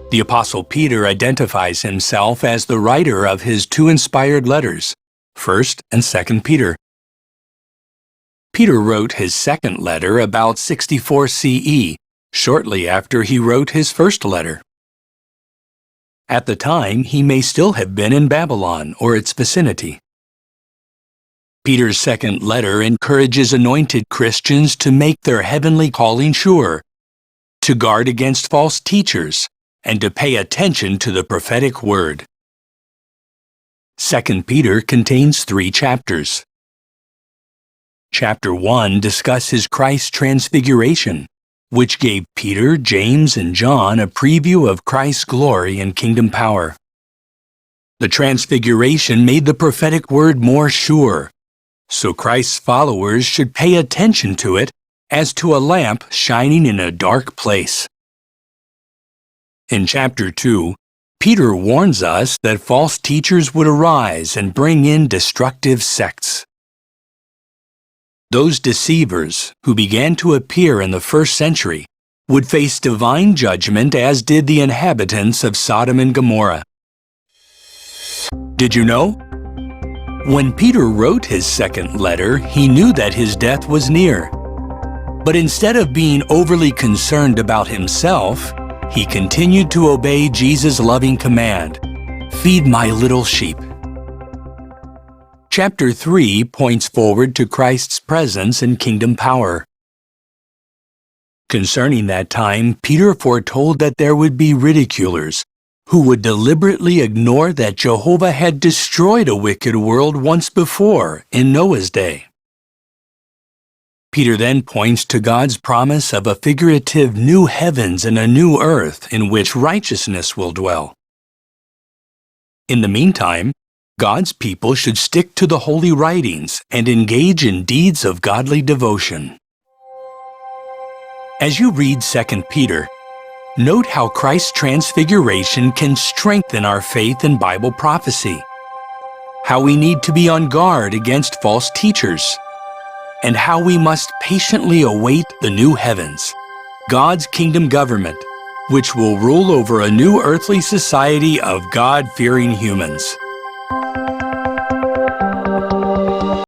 The Apostle Peter identifies himself as the writer of his two inspired letters, 1st and 2nd Peter. Peter wrote his second letter about 64 CE, shortly after he wrote his first letter. At the time, he may still have been in Babylon or its vicinity. Peter's second letter encourages anointed Christians to make their heavenly calling sure, to guard against false teachers, and to pay attention to the prophetic word. 2 Peter contains 3 chapters. Chapter 1 discusses Christ's transfiguration, which gave Peter, James, and John a preview of Christ's glory and kingdom power. The transfiguration made the prophetic word more sure, so Christ's followers should pay attention to it as to a lamp shining in a dark place. In chapter 2, Peter warns us that false teachers would arise and bring in destructive sects. Those deceivers, who began to appear in the first century, would face divine judgment as did the inhabitants of Sodom and Gomorrah. Did you know? When Peter wrote his second letter, he knew that his death was near. But instead of being overly concerned about himself, he continued to obey Jesus' loving command, "Feed my little sheep." Chapter 3 points forward to Christ's presence and kingdom power. Concerning that time, Peter foretold that there would be ridiculers who would deliberately ignore that Jehovah had destroyed a wicked world once before in Noah's day. Peter then points to God's promise of a figurative new heavens and a new earth in which righteousness will dwell. In the meantime, God's people should stick to the holy writings and engage in deeds of godly devotion. As you read 2 Peter, note how Christ's transfiguration can strengthen our faith in Bible prophecy, how we need to be on guard against false teachers, and how we must patiently await the new heavens, God's kingdom government, which will rule over a new earthly society of God-fearing humans.